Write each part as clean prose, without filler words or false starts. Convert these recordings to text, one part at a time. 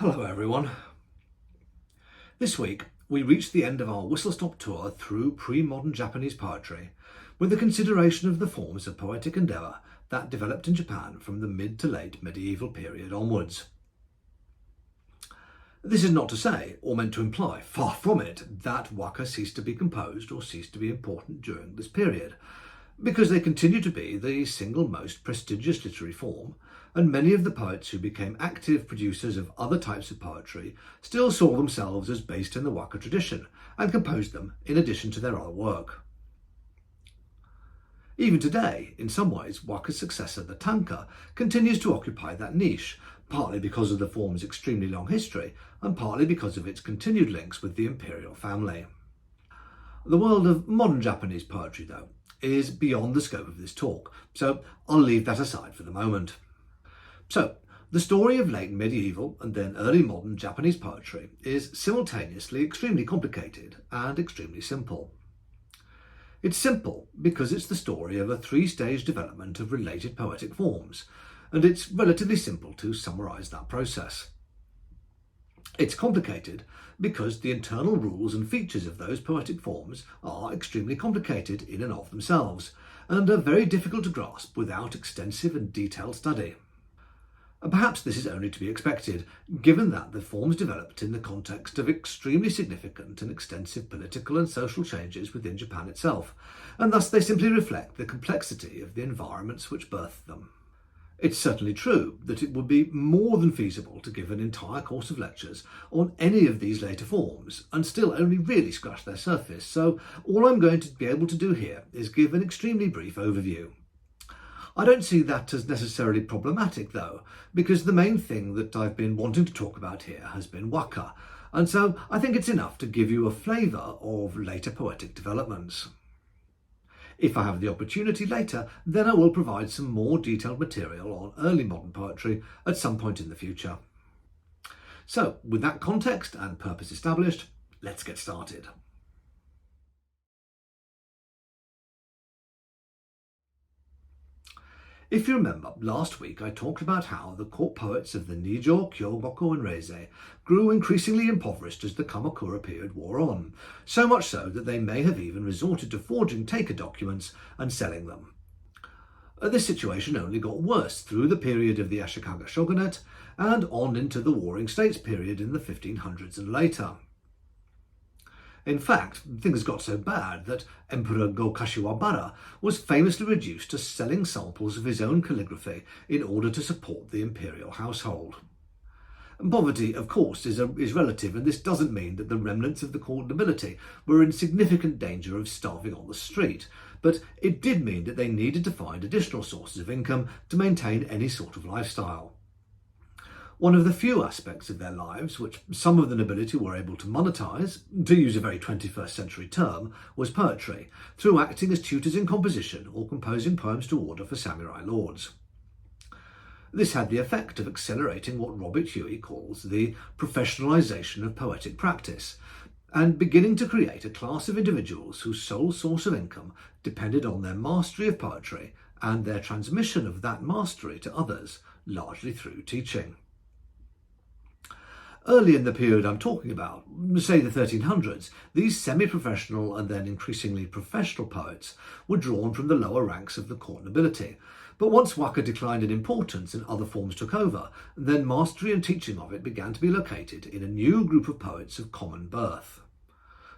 Hello everyone. This week we reached the end of our whistle-stop tour through pre-modern Japanese poetry with the consideration of the forms of poetic endeavour that developed in Japan from the mid to late medieval period onwards. This is not to say, or meant to imply, far from it, that waka ceased to be composed or ceased to be important during this period, because they continue to be the single most prestigious literary form, and many of the poets who became active producers of other types of poetry still saw themselves as based in the waka tradition and composed them in addition to their other work. Even today, in some ways, waka's successor, the tanka, continues to occupy that niche, partly because of the form's extremely long history and partly because of its continued links with the imperial family. The world of modern Japanese poetry, though, is beyond the scope of this talk, so I'll leave that aside for the moment. So, the story of late medieval and then early modern Japanese poetry is simultaneously extremely complicated and extremely simple. It's simple because it's the story of a three-stage development of related poetic forms, and it's relatively simple to summarise that process. It's complicated because the internal rules and features of those poetic forms are extremely complicated in and of themselves, and are very difficult to grasp without extensive and detailed study. And perhaps this is only to be expected, given that the forms developed in the context of extremely significant and extensive political and social changes within Japan itself, and thus they simply reflect the complexity of the environments which birthed them. It's certainly true that it would be more than feasible to give an entire course of lectures on any of these later forms, and still only really scratch their surface, so all I'm going to be able to do here is give an extremely brief overview. I don't see that as necessarily problematic though, because the main thing that I've been wanting to talk about here has been waka, and so I think it's enough to give you a flavour of later poetic developments. If I have the opportunity later, then I will provide some more detailed material on early modern poetry at some point in the future. So, with that context and purpose established, let's get started. If you remember, last week I talked about how the court poets of the Nijo, Kyogoku and Reizei grew increasingly impoverished as the Kamakura period wore on, so much so that they may have even resorted to forging taker documents and selling them. This situation only got worse through the period of the Ashikaga shogunate and on into the Warring States period in the 1500s and later. In fact, things got so bad that Emperor Go-Kashiwabara was famously reduced to selling samples of his own calligraphy in order to support the imperial household. Poverty, of course, is relative, and this doesn't mean that the remnants of the court nobility were in significant danger of starving on the street, but it did mean that they needed to find additional sources of income to maintain any sort of lifestyle. One of the few aspects of their lives which some of the nobility were able to monetize, to use a very 21st century term, was poetry, through acting as tutors in composition or composing poems to order for samurai lords. This had the effect of accelerating what Robert Huey calls the professionalization of poetic practice, and beginning to create a class of individuals whose sole source of income depended on their mastery of poetry and their transmission of that mastery to others, largely through teaching. Early in the period I'm talking about, say the 1300s, these semi-professional and then increasingly professional poets were drawn from the lower ranks of the court nobility. But once waka declined in importance and other forms took over, then mastery and teaching of it began to be located in a new group of poets of common birth.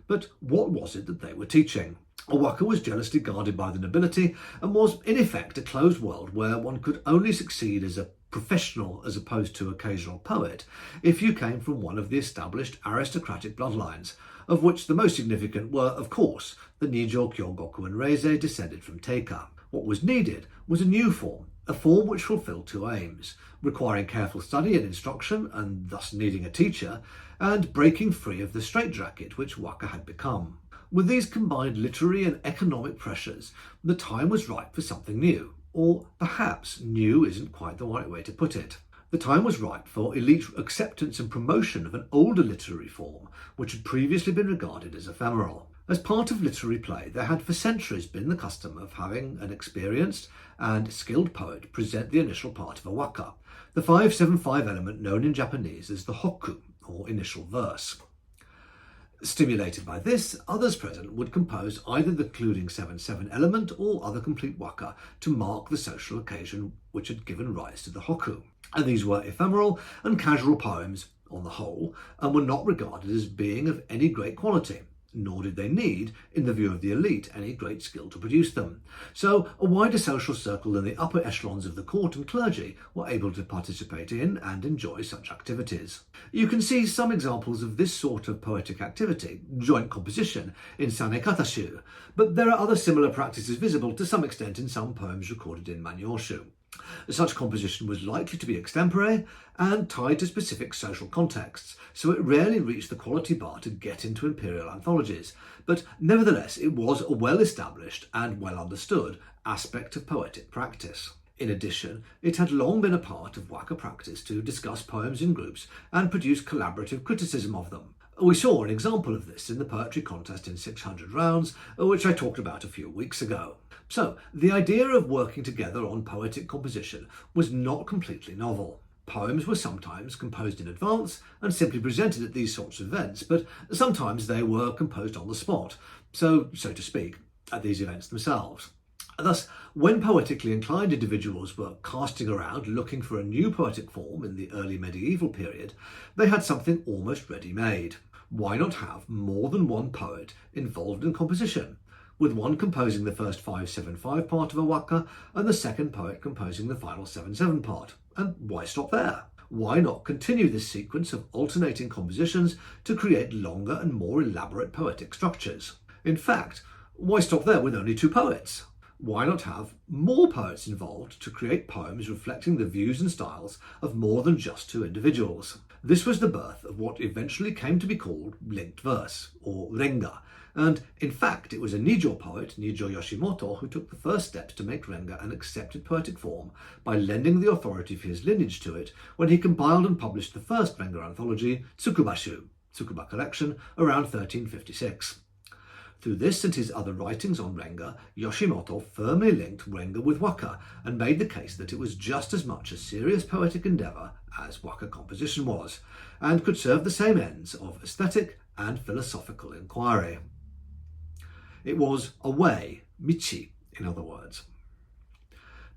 But what was it that they were teaching? Waka was jealously guarded by the nobility and was in effect a closed world where one could only succeed as a professional as opposed to occasional poet if you came from one of the established aristocratic bloodlines, of which the most significant were, of course, the Nijo, Kyogoku and Reizei descended from Teika. What was needed was a new form, a form which fulfilled two aims, requiring careful study and instruction and thus needing a teacher, and breaking free of the straitjacket which waka had become. With these combined literary and economic pressures, the time was ripe for something new. Or perhaps new isn't quite the right way to put it. The time was ripe for elite acceptance and promotion of an older literary form which had previously been regarded as ephemeral. As part of literary play, there had for centuries been the custom of having an experienced and skilled poet present the initial part of a waka, the 5-7-5 element known in Japanese as the hokku, or initial verse. Stimulated by this, others present would compose either the concluding 7-7 element or other complete waka to mark the social occasion which had given rise to the hokku. And these were ephemeral and casual poems on the whole, and were not regarded as being of any great quality, nor did they need, in the view of the elite, any great skill to produce them. So a wider social circle than the upper echelons of the court and clergy were able to participate in and enjoy such activities. You can see some examples of this sort of poetic activity, joint composition, in Sanekatashu, but there are other similar practices visible to some extent in some poems recorded in Manyoshu. Such composition was likely to be extempore and tied to specific social contexts, so it rarely reached the quality bar to get into imperial anthologies, but nevertheless it was a well-established and well-understood aspect of poetic practice. In addition, it had long been a part of waka practice to discuss poems in groups and produce collaborative criticism of them. We saw an example of this in the poetry contest in 600 rounds, which I talked about a few weeks ago. So, the idea of working together on poetic composition was not completely novel. Poems were sometimes composed in advance and simply presented at these sorts of events, but sometimes they were composed on the spot, so to speak, at these events themselves. Thus, when poetically inclined individuals were casting around looking for a new poetic form in the early medieval period, they had something almost ready-made. Why not have more than one poet involved in composition, with one composing the first 5-7-5 part of a waka and the second poet composing the final 7-7 part? And why stop there? Why not continue this sequence of alternating compositions to create longer and more elaborate poetic structures? In fact, why stop there with only two poets? Why not have more poets involved to create poems reflecting the views and styles of more than just two individuals? This was the birth of what eventually came to be called linked verse, or renga, and in fact it was a Nijo poet, Nijo Yoshimoto, who took the first steps to make renga an accepted poetic form by lending the authority of his lineage to it when he compiled and published the first renga anthology, Tsukubashu, Tsukuba Collection, around 1356. Through this and his other writings on renga, Yoshimoto firmly linked renga with waka and made the case that it was just as much a serious poetic endeavour as waka composition was, and could serve the same ends of aesthetic and philosophical inquiry. It was a way, michi, in other words.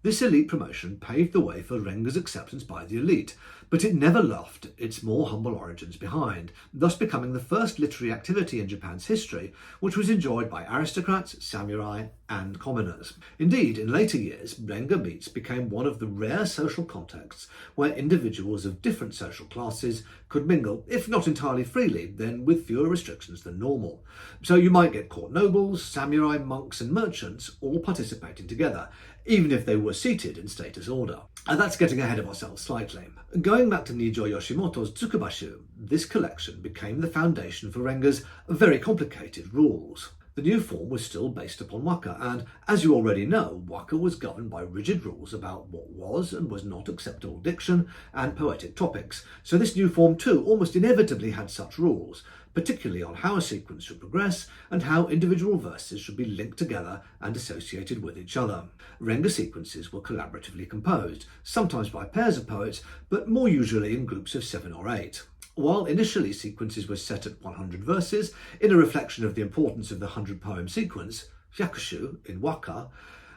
This elite promotion paved the way for renga's acceptance by the elite, but it never left its more humble origins behind, thus becoming the first literary activity in Japan's history which was enjoyed by aristocrats, samurai, and commoners. Indeed, in later years, renga meets became one of the rare social contexts where individuals of different social classes could mingle, if not entirely freely, then with fewer restrictions than normal. So you might get court nobles, samurai, monks, and merchants all participating together, even if they were seated in status order. And that's getting ahead of ourselves slightly. Going back to Nijo Yoshimoto's Tsukubashu, this collection became the foundation for renga's very complicated rules. The new form was still based upon waka, and as you already know, waka was governed by rigid rules about what was and was not acceptable diction and poetic topics, so this new form too almost inevitably had such rules, particularly on how a sequence should progress and how individual verses should be linked together and associated with each other. Renga sequences were collaboratively composed, sometimes by pairs of poets, but more usually in groups of 7 or 8. While initially sequences were set at 100 verses, in a reflection of the importance of the 100-poem sequence, hyakushu in waka,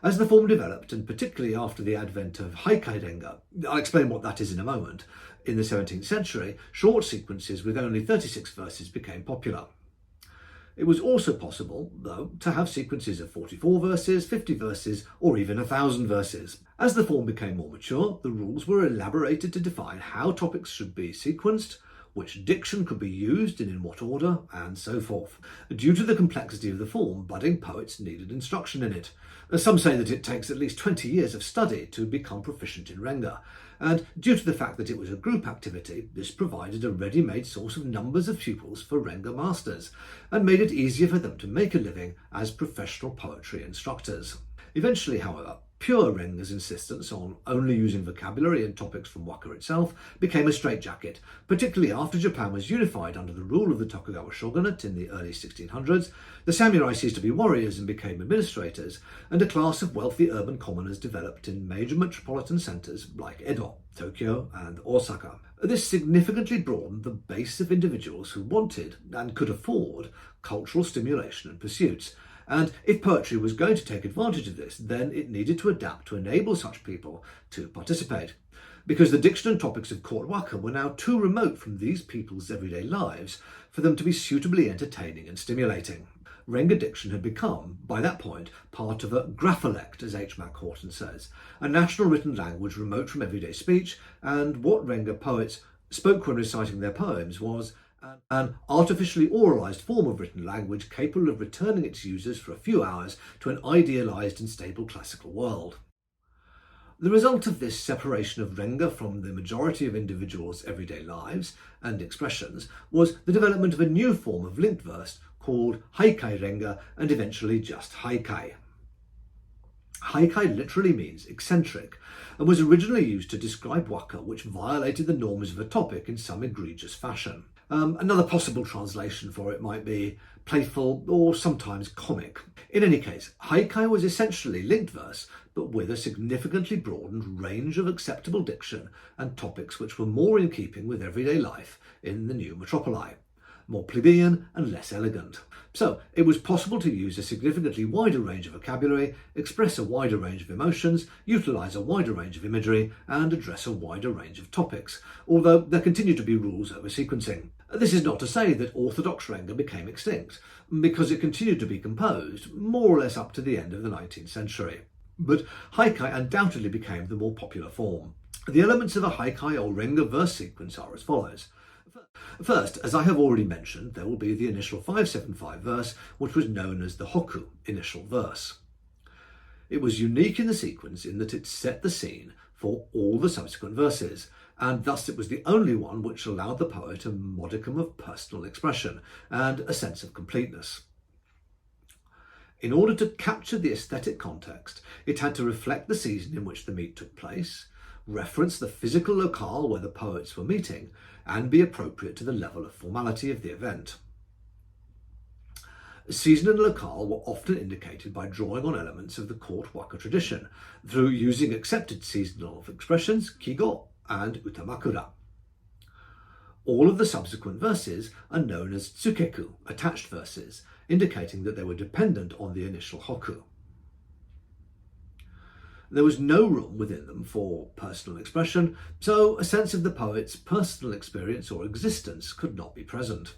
as the form developed, and particularly after the advent of haiku renga, I'll explain what that is in a moment, in the 17th century, short sequences with only 36 verses became popular. It was also possible, though, to have sequences of 44 verses, 50 verses, or even 1,000 verses. As the form became more mature, the rules were elaborated to define how topics should be sequenced, which diction could be used and in what order, and so forth. Due to the complexity of the form, budding poets needed instruction in it. Some say that it takes at least 20 years of study to become proficient in renga, and due to the fact that it was a group activity, this provided a ready-made source of numbers of pupils for renga masters, and made it easier for them to make a living as professional poetry instructors. Eventually, however, Pure renga's insistence on only using vocabulary and topics from Waka itself became a straitjacket, particularly after Japan was unified under the rule of the Tokugawa shogunate in the early 1600s. The samurai ceased to be warriors and became administrators, and a class of wealthy urban commoners developed in major metropolitan centres like Edo, Tokyo and Osaka. This significantly broadened the base of individuals who wanted and could afford cultural stimulation and pursuits. And if poetry was going to take advantage of this, then it needed to adapt to enable such people to participate. Because the diction and topics of court waka were now too remote from these people's everyday lives for them to be suitably entertaining and stimulating. Renga diction had become, by that point, part of a graphylect, as H. Mac Horton says, a national written language remote from everyday speech, and what Renga poets spoke when reciting their poems was an artificially oralised form of written language capable of returning its users for a few hours to an idealised and stable classical world. The result of this separation of renga from the majority of individuals' everyday lives and expressions was the development of a new form of linked verse called haikai renga and eventually just haikai. Haikai literally means eccentric and was originally used to describe waka which violated the norms of a topic in some egregious fashion. Another possible translation for it might be playful or sometimes comic. In any case, haikai was essentially linked verse, but with a significantly broadened range of acceptable diction and topics which were more in keeping with everyday life in the new metropoli, more plebeian and less elegant. So it was possible to use a significantly wider range of vocabulary, express a wider range of emotions, utilise a wider range of imagery, and address a wider range of topics, although there continued to be rules over sequencing. This is not to say that orthodox renga became extinct, because it continued to be composed, more or less up to the end of the 19th century. But haikai undoubtedly became the more popular form. The elements of a haikai or renga verse sequence are as follows. First, as I have already mentioned, there will be the initial 575 verse, which was known as the hoku, initial verse. It was unique in the sequence in that it set the scene for all the subsequent verses, and thus it was the only one which allowed the poet a modicum of personal expression and a sense of completeness. In order to capture the aesthetic context, it had to reflect the season in which the meet took place, reference the physical locale where the poets were meeting, and be appropriate to the level of formality of the event. Season and locale were often indicated by drawing on elements of the court waka tradition, through using accepted seasonal expressions, kigo and utamakura. All of the subsequent verses are known as tsukeku, attached verses, indicating that they were dependent on the initial hoku. There was no room within them for personal expression, so a sense of the poet's personal experience or existence could not be present.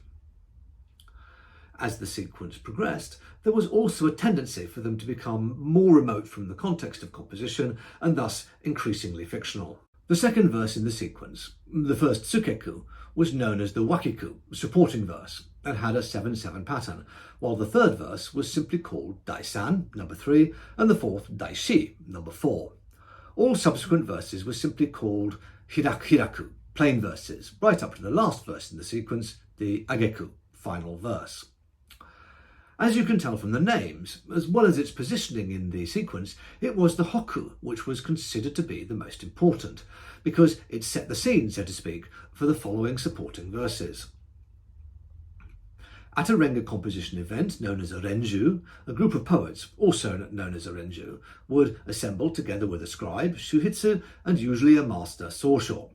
As the sequence progressed, there was also a tendency for them to become more remote from the context of composition and thus increasingly fictional. The second verse in the sequence, the first tsukeku, was known as the wakiku, supporting verse, and had a 7/7 pattern, while the third verse was simply called daisan, number 3, and the fourth daishi, number 4. All subsequent verses were simply called hiraku, plain verses, right up to the last verse in the sequence, the ageku, final verse. As you can tell from the names, as well as its positioning in the sequence, it was the hoku which was considered to be the most important, because it set the scene, so to speak, for the following supporting verses. At a renga composition event known as a renju, a group of poets, also known as a renju, would assemble together with a scribe, shuhitsu, and usually a master, sosho.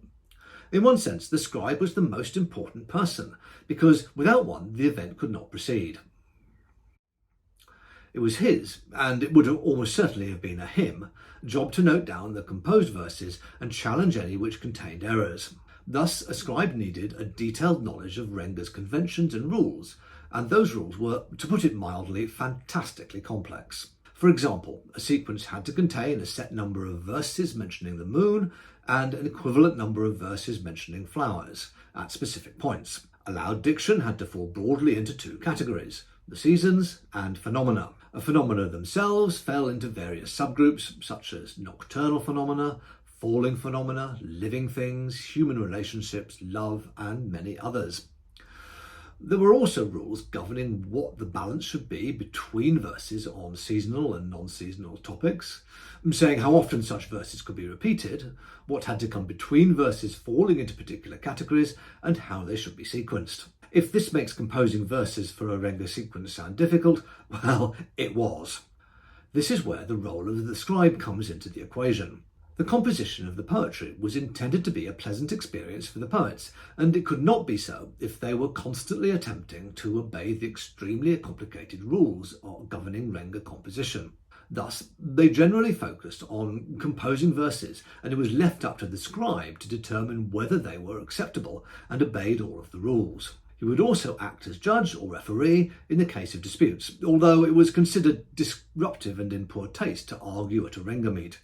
In one sense, the scribe was the most important person, because without one, the event could not proceed. It was his, and it would almost certainly have been a him, job to note down the composed verses and challenge any which contained errors. Thus, a scribe needed a detailed knowledge of renga's conventions and rules, and those rules were, to put it mildly, fantastically complex. For example, a sequence had to contain a set number of verses mentioning the moon and an equivalent number of verses mentioning flowers at specific points. Allowed diction had to fall broadly into two categories: the seasons and phenomena. Phenomena themselves fell into various subgroups, such as nocturnal phenomena, falling phenomena, living things, human relationships, love, and many others. There were also rules governing what the balance should be between verses on seasonal and non-seasonal topics, saying how often such verses could be repeated, what had to come between verses falling into particular categories, and how they should be sequenced. If this makes composing verses for a renga sequence sound difficult, well, it was. This is where the role of the scribe comes into the equation. The composition of the poetry was intended to be a pleasant experience for the poets, and it could not be so if they were constantly attempting to obey the extremely complicated rules governing renga composition. Thus, they generally focused on composing verses, and it was left up to the scribe to determine whether they were acceptable and obeyed all of the rules. He would also act as judge or referee in the case of disputes, although it was considered disruptive and in poor taste to argue at a renga meet.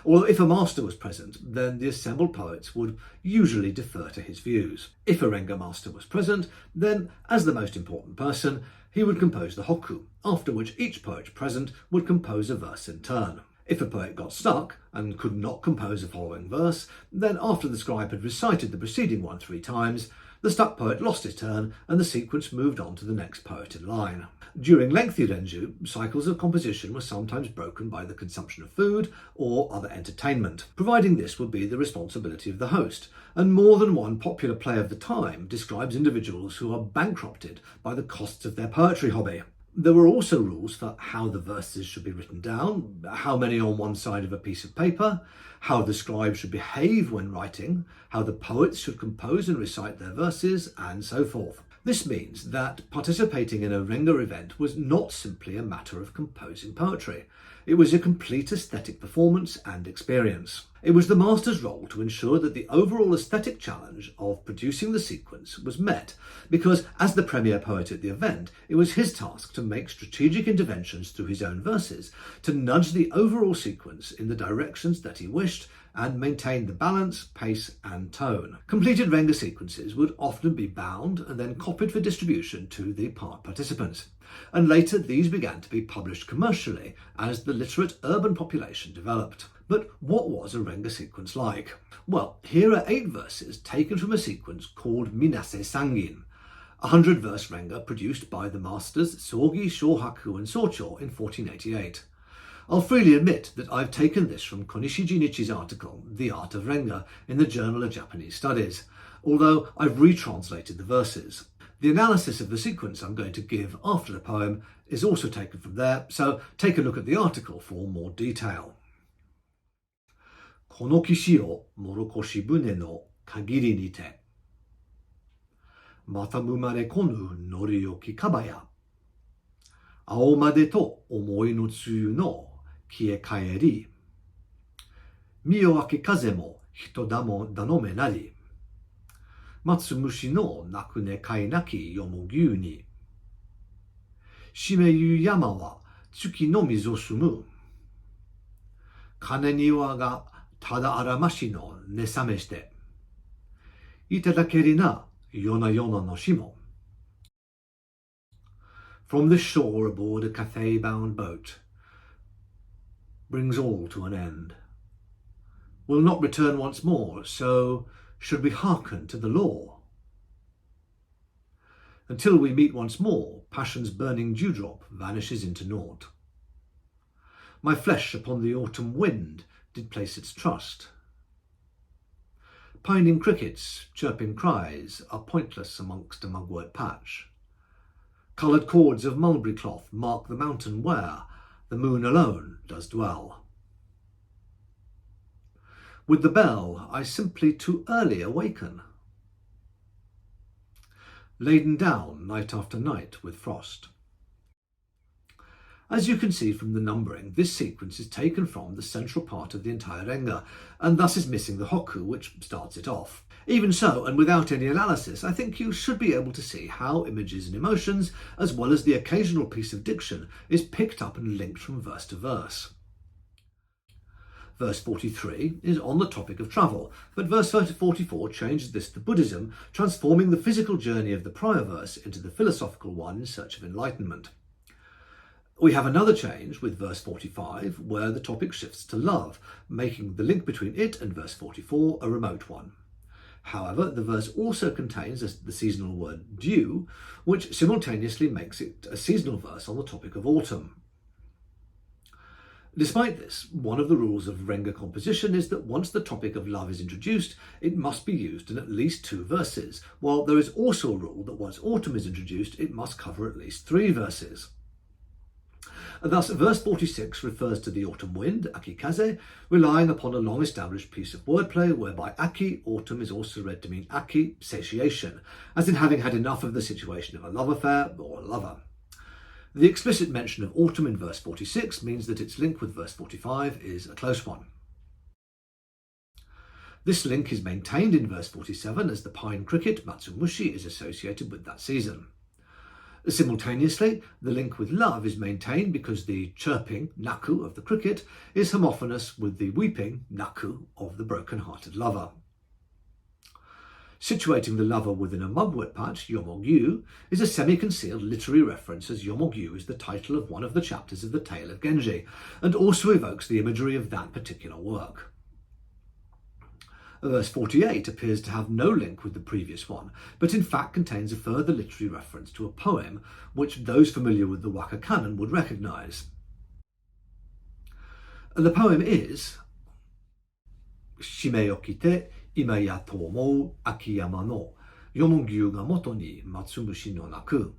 Or if a master was present, then the assembled poets would usually defer to his views. If a renga master was present, then, as the most important person, he would compose the haiku, after which each poet present would compose a verse in turn. If a poet got stuck and could not compose a following verse, then after the scribe had recited the preceding one 3 times, the stuck poet lost his turn and the sequence moved on to the next poet in line. During lengthy renju, cycles of composition were sometimes broken by the consumption of food or other entertainment, providing this would be the responsibility of the host, and more than one popular play of the time describes individuals who are bankrupted by the costs of their poetry hobby. There were also rules for how the verses should be written down, how many on one side of a piece of paper, how the scribe should behave when writing, how the poets should compose and recite their verses, and so forth. This means that participating in a renga event was not simply a matter of composing poetry. It was a complete aesthetic performance and experience. It was the master's role to ensure that the overall aesthetic challenge of producing the sequence was met, because as the premier poet at the event, it was his task to make strategic interventions through his own verses, to nudge the overall sequence in the directions that he wished, and maintain the balance, pace and tone. Completed renga sequences would often be bound and then copied for distribution to the part participants, and later these began to be published commercially as the literate urban population developed. But what was a renga sequence like? Well, here are 8 verses taken from a sequence called Minase Sangin, a 100-verse renga produced by the masters Sogi, Shohaku and Socho in 1488. I'll freely admit that I've taken this from Konishi Jinichi's article, The Art of Renga, in the Journal of Japanese Studies, although I've retranslated the verses. The analysis of the sequence I'm going to give after the poem is also taken from there, so take a look at the article for more detail. この岸をもろこし船の限りにてまた生まれこぬ乗り置きかばや青までと思いの梅雨の消え帰り身を秋風も人だも頼めなり松虫の鳴くねかいなきよもぎゅうにしめゆ山は月の溝すむ金庭がただあらましの寝さめしていただけりなよなよなのしも From the shore aboard a Cathay-bound boat brings all to an end. Will not return once more, so should we hearken to the law? Until we meet once more, passion's burning dewdrop vanishes into naught. My flesh upon the autumn wind did place its trust. Pining crickets, chirping cries, are pointless amongst a mugwort patch. Coloured cords of mulberry cloth mark the mountain where the moon alone does dwell. With the bell I simply too early awaken, laden down night after night with frost. As you can see from the numbering, this sequence is taken from the central part of the entire renga, and thus is missing the haiku, which starts it off. Even so, and without any analysis, I think you should be able to see how images and emotions, as well as the occasional piece of diction, is picked up and linked from verse to verse. Verse 43 is on the topic of travel, but verse 44 changes this to Buddhism, transforming the physical journey of the prior verse into the philosophical one in search of enlightenment. We have another change with verse 45, where the topic shifts to love, making the link between it and verse 44 a remote one. However, the verse also contains the seasonal word dew, which simultaneously makes it a seasonal verse on the topic of autumn. Despite this, one of the rules of renga composition is that once the topic of love is introduced, it must be used in at least 2 verses, while there is also a rule that once autumn is introduced, it must cover at least 3 verses. Thus, verse 46 refers to the autumn wind, akikaze, relying upon a long-established piece of wordplay whereby aki, autumn, is also read to mean aki, satiation, as in having had enough of the situation of a love affair or a lover. The explicit mention of autumn in verse 46 means that its link with verse 45 is a close one. This link is maintained in verse 47 as the pine cricket, matsumushi, is associated with that season. Simultaneously, the link with love is maintained because the chirping, naku, of the cricket is homophonous with the weeping, naku, of the broken-hearted lover. Situating the lover within a mugwort patch, yomogyu, is a semi-concealed literary reference, as yomogyu is the title of one of the chapters of the Tale of Genji, and also evokes the imagery of that particular work. Verse 48 appears to have no link with the previous one, but in fact contains a further literary reference to a poem which those familiar with the Waka canon would recognise. The poem is Shimeokite imaya tomou akiyama no yomogyu ga moto ni matsumushi no naku.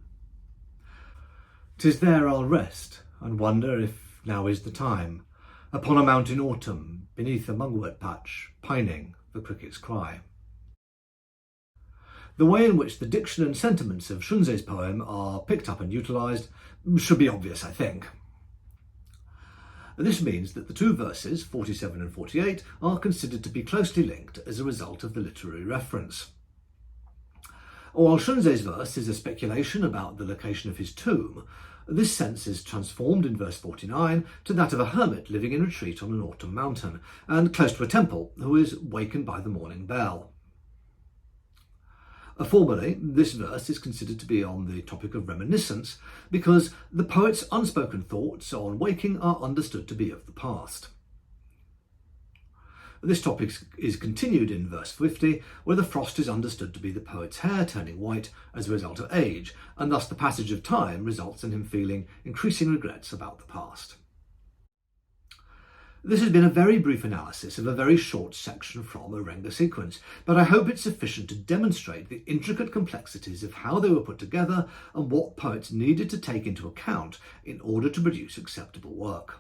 'Tis there I'll rest and wonder if now is the time, upon a mountain autumn, beneath a mugwort patch, pining the cricket's cry. The way in which the diction and sentiments of Shunzei's poem are picked up and utilised should be obvious, I think. This means that the 2 verses, 47 and 48, are considered to be closely linked as a result of the literary reference. While Shunzei's verse is a speculation about the location of his tomb, this sense is transformed in verse 49 to that of a hermit living in retreat on an autumn mountain, and close to a temple, who is wakened by the morning bell. Formally, this verse is considered to be on the topic of reminiscence, because the poet's unspoken thoughts on waking are understood to be of the past. This topic is continued in verse 50, where the frost is understood to be the poet's hair turning white as a result of age, and thus the passage of time results in him feeling increasing regrets about the past. This has been a very brief analysis of a very short section from a renga sequence, but I hope it's sufficient to demonstrate the intricate complexities of how they were put together and what poets needed to take into account in order to produce acceptable work.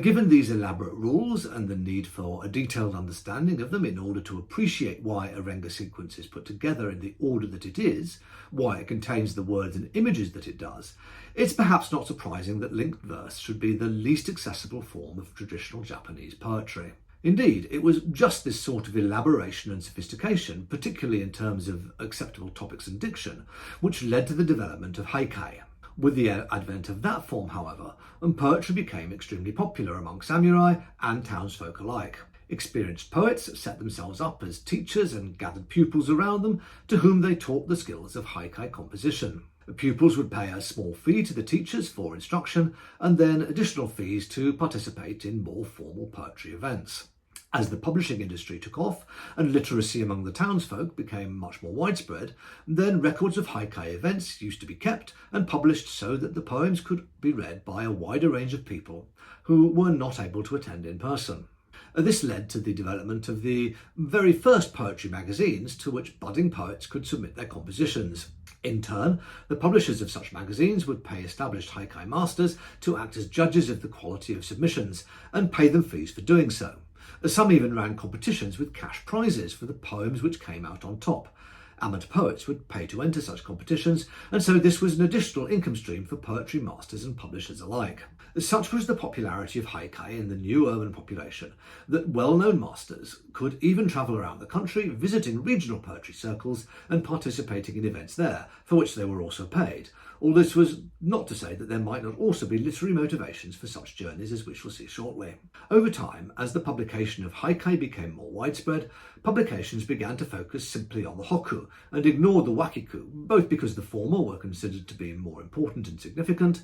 Given these elaborate rules and the need for a detailed understanding of them in order to appreciate why a renga sequence is put together in the order that it is, why it contains the words and images that it does, it's perhaps not surprising that linked verse should be the least accessible form of traditional Japanese poetry. Indeed, it was just this sort of elaboration and sophistication, particularly in terms of acceptable topics and diction, which led to the development of haiku. With the advent of that form, however, poetry became extremely popular among samurai and townsfolk alike. Experienced poets set themselves up as teachers and gathered pupils around them to whom they taught the skills of haiku composition. The pupils would pay a small fee to the teachers for instruction and then additional fees to participate in more formal poetry events. As the publishing industry took off and literacy among the townsfolk became much more widespread, then records of haiku events used to be kept and published so that the poems could be read by a wider range of people who were not able to attend in person. This led to the development of the very first poetry magazines to which budding poets could submit their compositions. In turn, the publishers of such magazines would pay established haiku masters to act as judges of the quality of submissions and pay them fees for doing so. Some even ran competitions with cash prizes for the poems which came out on top. Amateur poets would pay to enter such competitions, and so this was an additional income stream for poetry masters and publishers alike. Such was the popularity of haiku in the new urban population that well-known masters could even travel around the country, visiting regional poetry circles and participating in events there, for which they were also paid. All this was not to say that there might not also be literary motivations for such journeys, as we shall see shortly. Over time, as the publication of haiku became more widespread, publications began to focus simply on the hokku and ignore the wakiku, both because the former were considered to be more important and significant,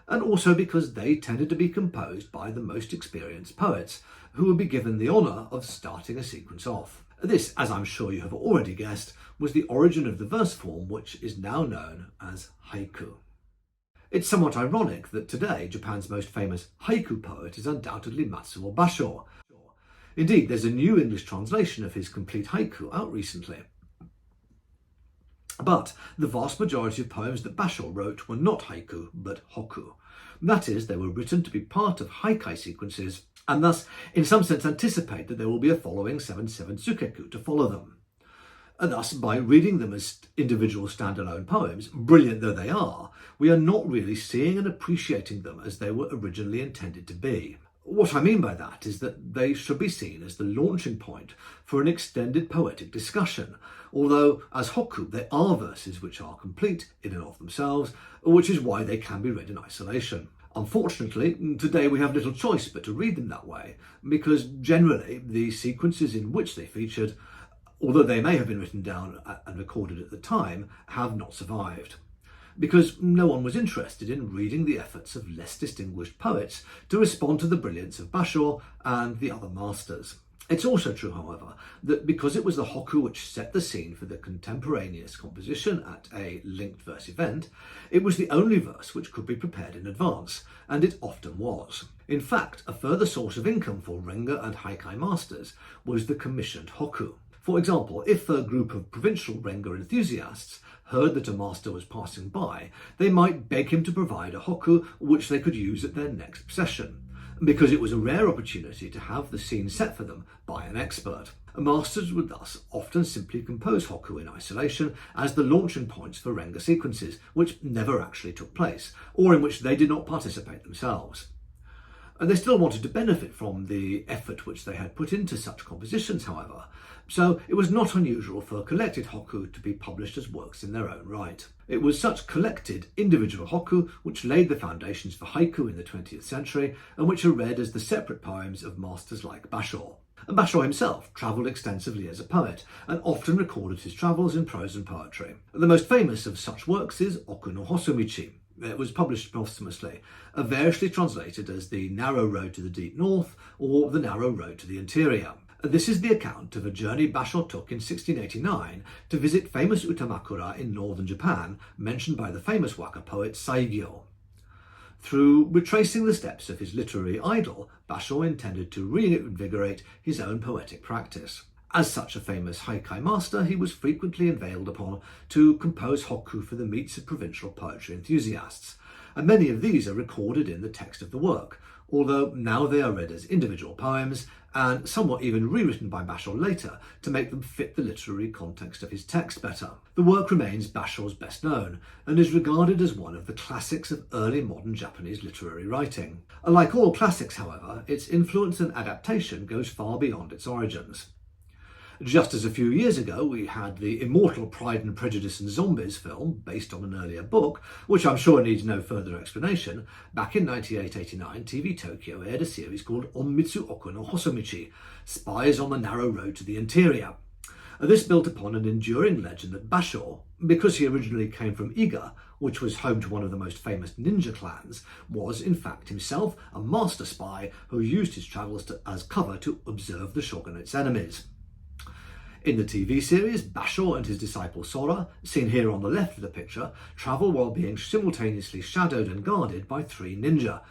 and also because they tended to be composed by the most experienced poets, who would be given the honour of starting a sequence off. This, as I'm sure you have already guessed, was the origin of the verse form which is now known as haiku. It's somewhat ironic that today Japan's most famous haiku poet is undoubtedly Matsuo Basho. Indeed, there's a new English translation of his complete haiku out recently. But the vast majority of poems that Basho wrote were not haiku, but hoku. That is, they were written to be part of haikai sequences, and thus, in some sense, anticipate that there will be a following 7-7 tsukeku to follow them. And thus, by reading them as individual standalone poems, brilliant though they are, we are not really seeing and appreciating them as they were originally intended to be. What I mean by that is that they should be seen as the launching point for an extended poetic discussion, although as hokku they are verses which are complete in and of themselves, which is why they can be read in isolation. Unfortunately, today we have little choice but to read them that way, because generally the sequences in which they featured, although they may have been written down and recorded at the time, have not survived. Because no one was interested in reading the efforts of less distinguished poets to respond to the brilliance of Basho and the other masters. It's also true, however, that because it was the hokku which set the scene for the contemporaneous composition at a linked verse event, it was the only verse which could be prepared in advance, and it often was. In fact, a further source of income for renga and haikai masters was the commissioned hokku. For example, if a group of provincial renga enthusiasts heard that a master was passing by, they might beg him to provide a hokku which they could use at their next session, because it was a rare opportunity to have the scene set for them by an expert. Masters would thus often simply compose hokku in isolation as the launching points for renga sequences, which never actually took place, or in which they did not participate themselves. And they still wanted to benefit from the effort which they had put into such compositions, however, so it was not unusual for collected hokku to be published as works in their own right. It was such collected individual hokku which laid the foundations for haiku in the 20th century, and which are read as the separate poems of masters like Basho. And Basho himself travelled extensively as a poet, and often recorded his travels in prose and poetry. The most famous of such works is Oku no Hosomichi. It was published posthumously, variously translated as The Narrow Road to the Deep North or The Narrow Road to the Interior. This is the account of a journey Basho took in 1689 to visit famous Utamakura in northern Japan, mentioned by the famous Waka poet Saigyo. Through retracing the steps of his literary idol, Basho intended to reinvigorate his own poetic practice. As such a famous haikai master, he was frequently inveigled upon to compose hokku for the meets of provincial poetry enthusiasts, and many of these are recorded in the text of the work, although now they are read as individual poems, and somewhat even rewritten by Basho later to make them fit the literary context of his text better. The work remains Basho's best known, and is regarded as one of the classics of early modern Japanese literary writing. Like all classics, however, its influence and adaptation goes far beyond its origins. Just as a few years ago we had the immortal Pride and Prejudice and Zombies film, based on an earlier book, which I'm sure needs no further explanation, back in 1989 TV Tokyo aired a series called Onmitsu Oku no Hosomichi, Spies on the Narrow Road to the Interior. This built upon an enduring legend that Basho, because he originally came from Iga, which was home to one of the most famous ninja clans, was in fact himself a master spy who used his travels as cover to observe the shogunate's enemies. In the TV series, Basho and his disciple Sora, seen here on the left of the picture, travel while being simultaneously shadowed and guarded by three ninja,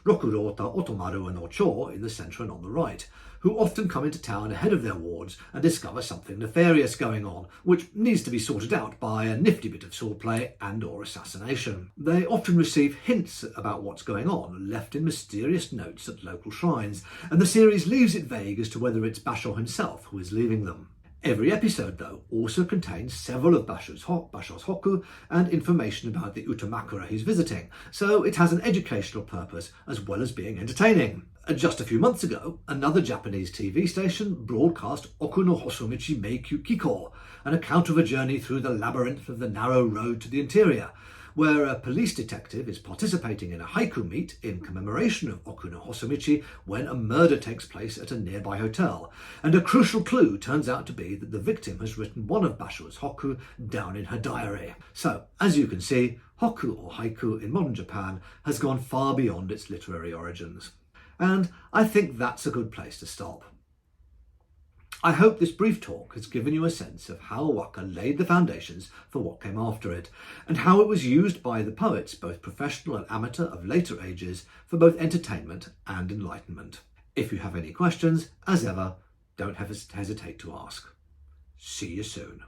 Rokurota, Otomaru and Ocho in the centre and on the right, who often come into town ahead of their wards and discover something nefarious going on, which needs to be sorted out by a nifty bit of swordplay and or assassination. They often receive hints about what's going on, left in mysterious notes at local shrines, and the series leaves it vague as to whether it's Basho himself who is leaving them. Every episode, though, also contains several of Basho's hokku and information about the Utamakura he's visiting, so it has an educational purpose as well as being entertaining. Just a few months ago, another Japanese TV station broadcast Oku no Hosomichi Meikyu Kiko, an account of a journey through the labyrinth of the narrow road to the interior, where a police detective is participating in a haiku meet in commemoration of Oku no Hosomichi when a murder takes place at a nearby hotel, and a crucial clue turns out to be that the victim has written one of Basho's hokku down in her diary. So, as you can see, hokku or haiku in modern Japan has gone far beyond its literary origins. And I think that's a good place to stop. I hope this brief talk has given you a sense of how Waka laid the foundations for what came after it, and how it was used by the poets, both professional and amateur of later ages, for both entertainment and enlightenment. If you have any questions, as ever, don't hesitate to ask. See you soon.